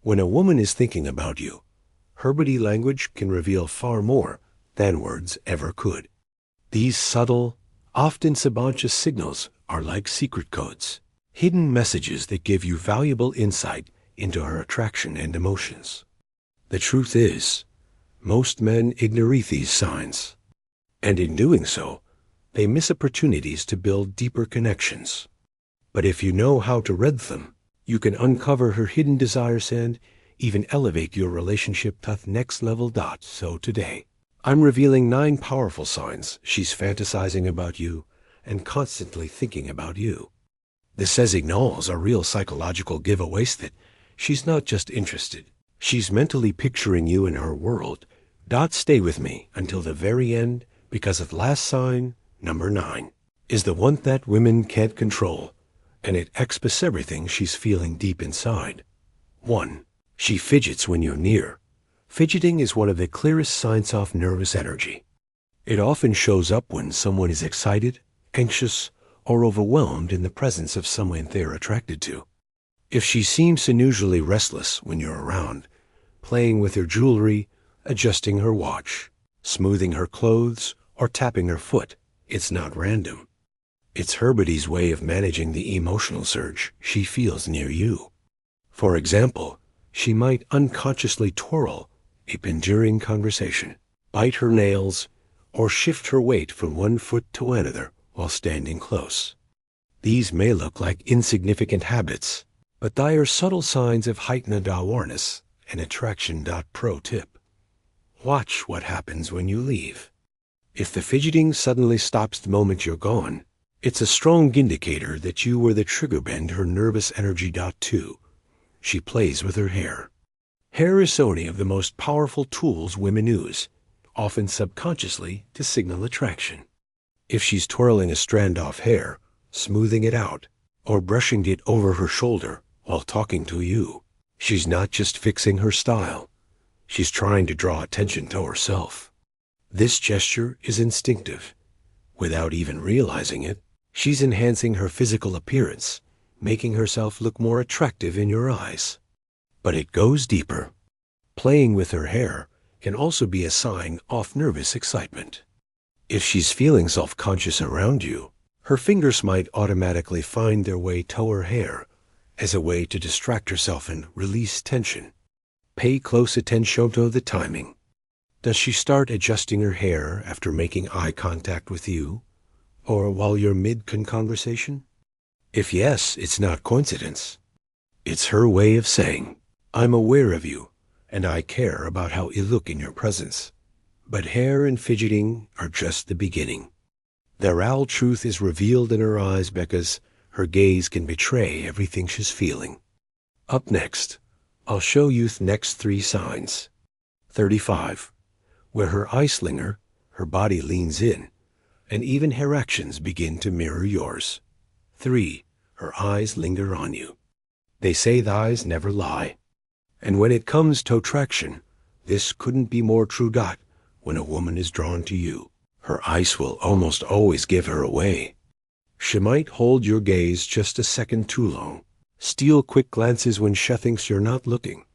When a woman is thinking about you, her body language can reveal far more than words ever could. These subtle, often subconscious signals are like secret codes, hidden messages that give you valuable insight into her attraction and emotions. The truth is, most men ignore these signs, and in doing so, they miss opportunities to build deeper connections. But if you know how to read them, you can uncover her hidden desires and even elevate your relationship to the next level. So today, I'm revealing 9 powerful signs she's fantasizing about you and constantly thinking about you. The signals are real psychological giveaways that she's not just interested. She's mentally picturing you in her world. Stay with me until the very end, because the last sign, number 9, is the one that women can't control, and it exposes everything she's feeling deep inside. 1. She fidgets when you're near. Fidgeting is one of the clearest signs of nervous energy. It often shows up when someone is excited, anxious, or overwhelmed in the presence of someone they're attracted to. If she seems unusually restless when you're around, playing with her jewelry, adjusting her watch, smoothing her clothes, or tapping her foot, it's not random. It's her body's way of managing the emotional surge she feels near you. For example, she might unconsciously twirl a pen during conversation, bite her nails, or shift her weight from one foot to another while standing close. These may look like insignificant habits, but they are subtle signs of heightened awareness and attraction. Pro tip: watch what happens when you leave. If the fidgeting suddenly stops the moment you're gone, it's a strong indicator that you were the trigger bend her nervous energy. 2. She plays with her hair. Hair is one of the most powerful tools women use, often subconsciously, to signal attraction. If she's twirling a strand of hair, smoothing it out, or brushing it over her shoulder while talking to you, she's not just fixing her style. She's trying to draw attention to herself. This gesture is instinctive. Without even realizing it, she's enhancing her physical appearance, making herself look more attractive in your eyes. But it goes deeper. Playing with her hair can also be a sign of nervous excitement. If she's feeling self-conscious around you, her fingers might automatically find their way to her hair as a way to distract herself and release tension. Pay close attention to the timing. Does she start adjusting her hair after making eye contact with you, or while you're mid-conversation? If yes, it's not coincidence. It's her way of saying, I'm aware of you, and I care about how you look in your presence. But hair and fidgeting are just the beginning. The real truth is revealed in her eyes, because her gaze can betray everything she's feeling. Up next, I'll show you the next 3 signs. 35. Where her eyes linger, her body leans in, and even her actions begin to mirror yours. 3. Her eyes linger on you. They say the eyes never lie. And when it comes to attraction, this couldn't be more true. When a woman is drawn to you, her eyes will almost always give her away. She might hold your gaze just a second too long, steal quick glances when she thinks you're not looking,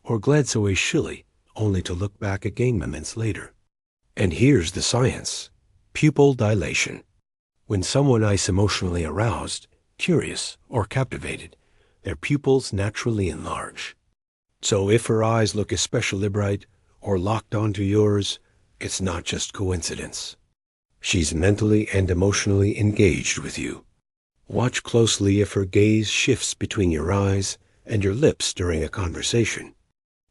or glance away shyly, only to look back again moments later. And here's the science: pupil dilation. When someone is emotionally aroused, curious, or captivated, their pupils naturally enlarge. So if her eyes look especially bright or locked onto yours, it's not just coincidence. She's mentally and emotionally engaged with you. Watch closely if her gaze shifts between your eyes and your lips during a conversation.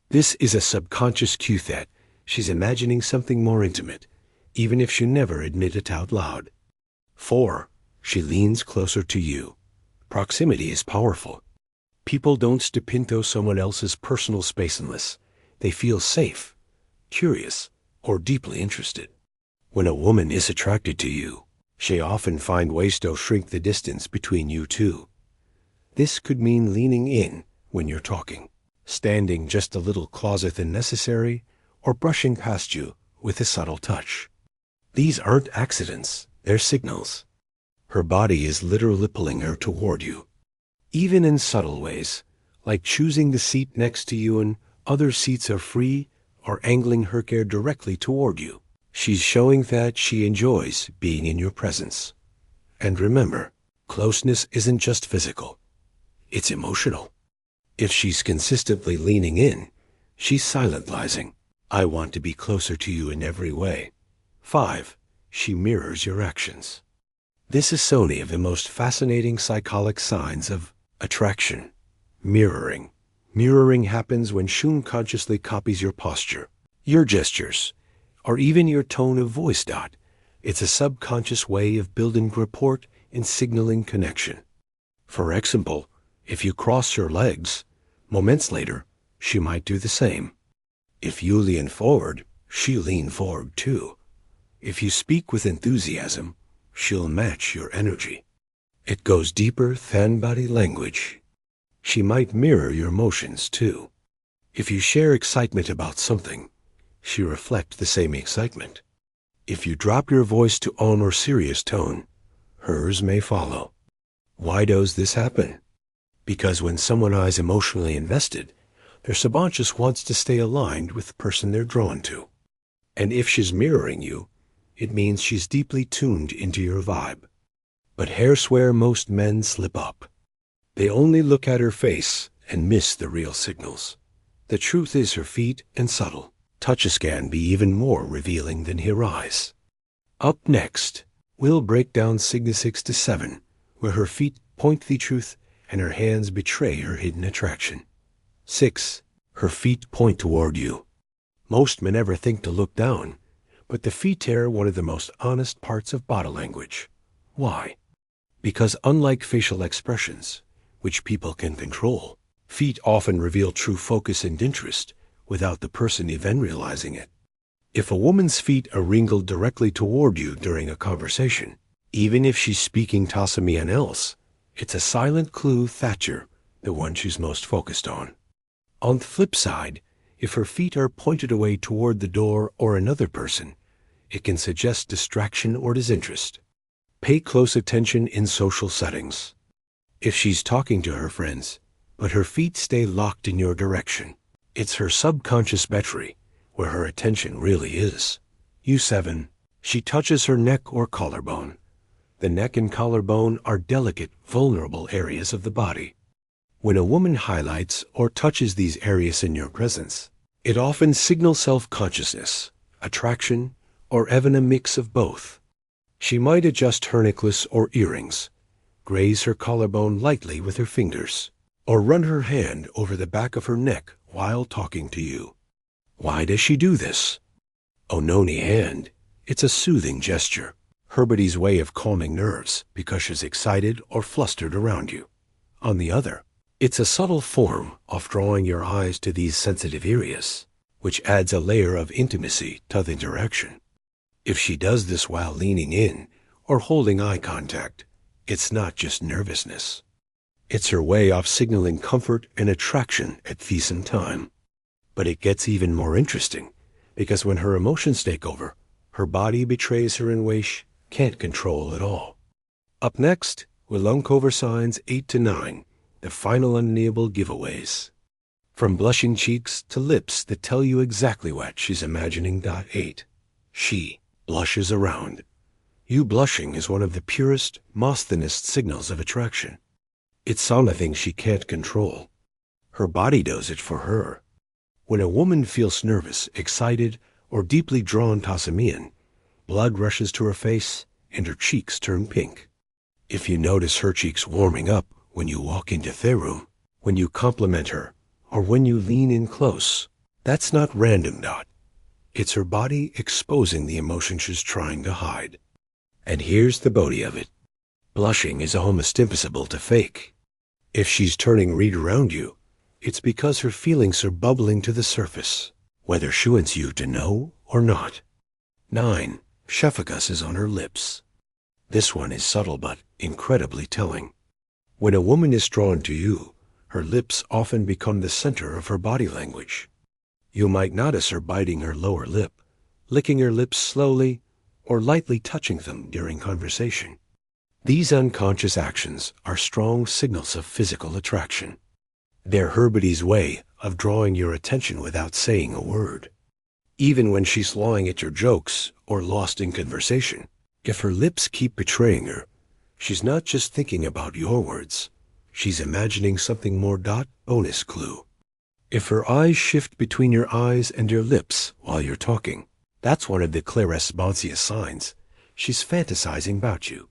This is a subconscious cue that she's imagining something more intimate, even if she never admits it out loud. 4. She leans closer to you. Proximity is powerful. People don't step into someone else's personal space unless they feel safe, curious, or deeply interested. When a woman is attracted to you, she often finds ways to shrink the distance between you two. This could mean leaning in when you're talking, standing just a little closer than necessary, or brushing past you with a subtle touch. These aren't accidents, they're signals. Her body is literally pulling her toward you. Even in subtle ways, like choosing the seat next to you and other seats are free, or angling her chair directly toward you. She's showing that she enjoys being in your presence. And remember, closeness isn't just physical, it's emotional. If she's consistently leaning in, she's silentizing. I want to be closer to you in every way. 5. She mirrors your actions. This is so many of the most fascinating psychological signs of attraction. Mirroring. Mirroring happens when Shun consciously copies your posture, your gestures, or even your tone of voice. It's a subconscious way of building rapport and signaling connection. For example, if you cross your legs, moments later, she might do the same. If you lean forward, she'll lean forward too. If you speak with enthusiasm, she'll match your energy. It goes deeper than body language. She might mirror your emotions too. If you share excitement about something, she reflects the same excitement. If you drop your voice to on or serious tone, hers may follow. Why does this happen? Because when someone is emotionally invested, their subconscious wants to stay aligned with the person they're drawn to. And if she's mirroring you, it means she's deeply tuned into your vibe. But here's where most men slip up. They only look at her face and miss the real signals. The truth is her feet and subtle touches can be even more revealing than her eyes. Up next, we'll break down signal 6 to 7, where her feet point the truth and her hands betray her hidden attraction. 6. Her feet point toward you. Most men never think to look down, but the feet are one of the most honest parts of body language. Why? Because unlike facial expressions, which people can control, feet often reveal true focus and interest without the person even realizing it. If a woman's feet are wrinkled directly toward you during a conversation, even if she's speaking to someone else, it's a silent clue that you're the one she's most focused on. On the flip side, if her feet are pointed away toward the door or another person, it can suggest distraction or disinterest. Pay close attention in social settings. If she's talking to her friends, but her feet stay locked in your direction, it's her subconscious battery where her attention really is. U7. She touches her neck or collarbone. The neck and collarbone are delicate, vulnerable areas of the body. When a woman highlights or touches these areas in your presence, it often signals self-consciousness, attraction, or even a mix of both. She might adjust her necklace or earrings, graze her collarbone lightly with her fingers, or run her hand over the back of her neck while talking to you. Why does she do this? On one hand, it's a soothing gesture, her body's way of calming nerves because she's excited or flustered around you. On the other, it's a subtle form of drawing your eyes to these sensitive areas, which adds a layer of intimacy to the interaction. If she does this while leaning in or holding eye contact, it's not just nervousness. It's her way of signaling comfort and attraction at the same time. But it gets even more interesting, because when her emotions take over, her body betrays her in ways she can't control at all. Up next, we'll uncover signs 8 to 9, the final undeniable giveaways. From blushing cheeks to lips that tell you exactly what she's imagining. 8. She blushes around. You blushing is one of the purest, most honest signals of attraction. It's something she can't control. Her body does it for her. When a woman feels nervous, excited, or deeply drawn to someone, blood rushes to her face and her cheeks turn pink. If you notice her cheeks warming up when you walk into the room, when you compliment her, or when you lean in close, that's not random. It's her body exposing the emotion she's trying to hide. And here's the beauty of it. Blushing is almost impossible to fake. If she's turning red around you, it's because her feelings are bubbling to the surface, whether she wants you to know or not. 9. Shefficus is on her lips. This one is subtle but incredibly telling. When a woman is drawn to you, her lips often become the center of her body language. You might notice her biting her lower lip, licking her lips slowly, or lightly touching them during conversation. These unconscious actions are strong signals of physical attraction. They're her body's way of drawing your attention without saying a word. Even when she's lawing at your jokes or lost in conversation, if her lips keep betraying her, she's not just thinking about your words. She's imagining something more. Bonus clue. If her eyes shift between your eyes and your lips while you're talking, that's one of the clearest, bounciest signs. She's fantasizing about you.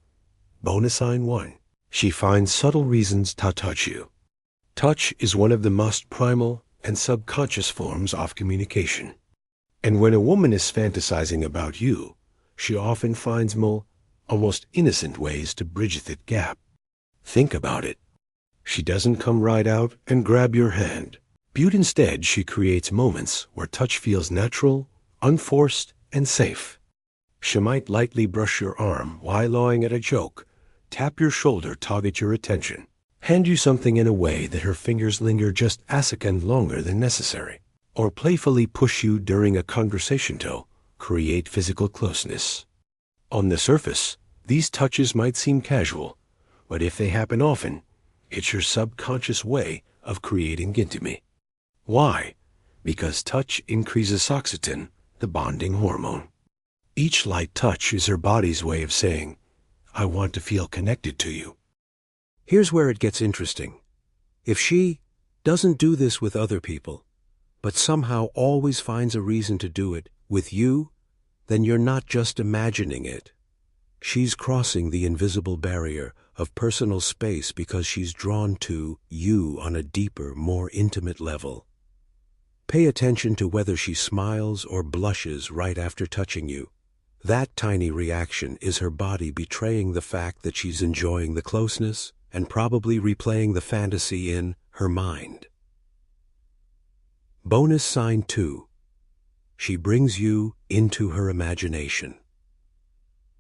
Bonus sign 1. She finds subtle reasons to touch you. Touch is one of the most primal and subconscious forms of communication. And when a woman is fantasizing about you, she often finds almost innocent ways to bridge that gap. Think about it. She doesn't come right out and grab your hand. Instead, she creates moments where touch feels natural, unforced, and safe. She might lightly brush your arm while lawing at a joke, tap your shoulder to get your attention, hand you something in a way that her fingers linger just a second longer than necessary, or playfully push you during a conversation to create physical closeness. On the surface, these touches might seem casual, but if they happen often, it's your subconscious way of creating intimacy. Why? Because touch increases oxytocin, the bonding hormone. Each light touch is her body's way of saying, I want to feel connected to you. Here's where it gets interesting. If she doesn't do this with other people, but somehow always finds a reason to do it with you, then you're not just imagining it. She's crossing the invisible barrier of personal space because she's drawn to you on a deeper, more intimate level. Pay attention to whether she smiles or blushes right after touching you. That tiny reaction is her body betraying the fact that she's enjoying the closeness and probably replaying the fantasy in her mind. Bonus sign 2. She brings you into her imagination.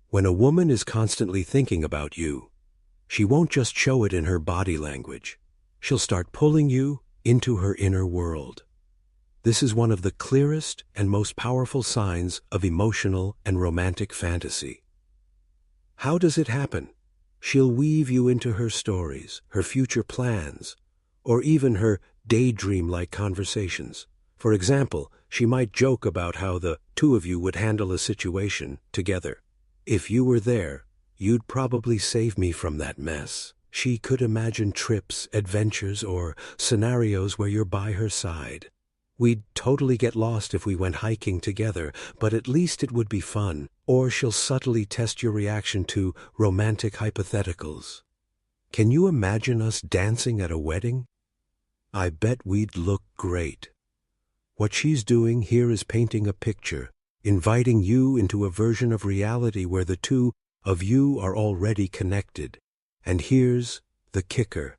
When a woman is constantly thinking about you, she won't just show it in her body language. She'll start pulling you into her inner world. This is one of the clearest and most powerful signs of emotional and romantic fantasy. How does it happen? She'll weave you into her stories, her future plans, or even her daydream-like conversations. For example, she might joke about how the two of you would handle a situation together. If you were there, you'd probably save me from that mess. She could imagine trips, adventures, or scenarios where you're by her side. We'd totally get lost if we went hiking together, but at least it would be fun. Or she'll subtly test your reaction to romantic hypotheticals. Can you imagine us dancing at a wedding? I bet we'd look great. What she's doing here is painting a picture, inviting you into a version of reality where the two of you are already connected. And here's the kicker.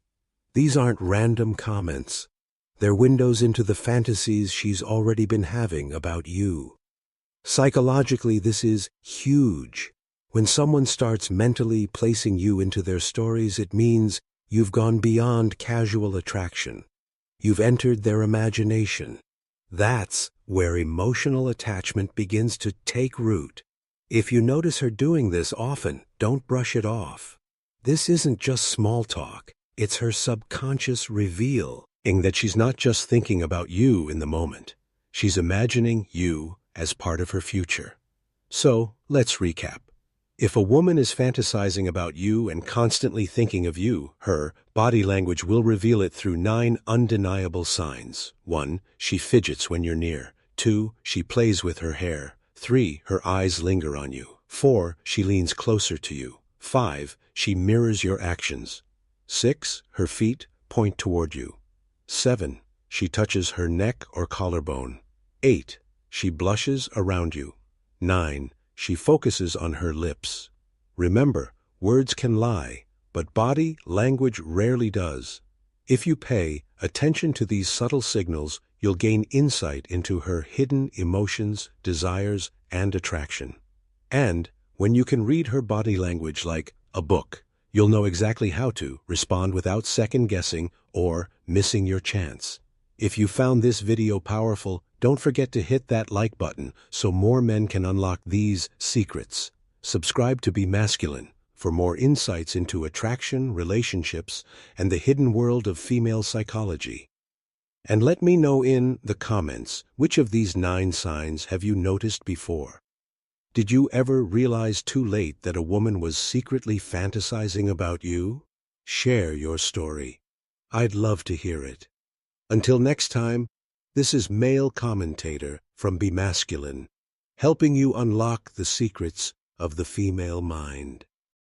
These aren't random comments. They're windows into the fantasies she's already been having about you. Psychologically, this is huge. When someone starts mentally placing you into their stories, it means you've gone beyond casual attraction. You've entered their imagination. That's where emotional attachment begins to take root. If you notice her doing this often, don't brush it off. This isn't just small talk. It's her subconscious revealing that she's not just thinking about you in the moment. She's imagining you as part of her future. So, let's recap. If a woman is fantasizing about you and constantly thinking of you, her body language will reveal it through 9 undeniable signs. 1. She fidgets when you're near. 2. She plays with her hair. 3. Her eyes linger on you. 4. She leans closer to you. 5. She mirrors your actions. 6. Her feet point toward you. 7. She touches her neck or collarbone. 8. She blushes around you. 9. She focuses on her lips. Remember, words can lie, but body language rarely does. If you pay attention to these subtle signals, you'll gain insight into her hidden emotions, desires, and attraction. And when you can read her body language like a book, you'll know exactly how to respond without second-guessing or missing your chance. If you found this video powerful, don't forget to hit that like button so more men can unlock these secrets. Subscribe to Be Masculine for more insights into attraction, relationships, and the hidden world of female psychology. And let me know in the comments, which of these 9 signs have you noticed before? Did you ever realize too late that a woman was secretly fantasizing about you? Share your story. I'd love to hear it. Until next time, this is Male Commentator from Be Masculine, helping you unlock the secrets of the female mind.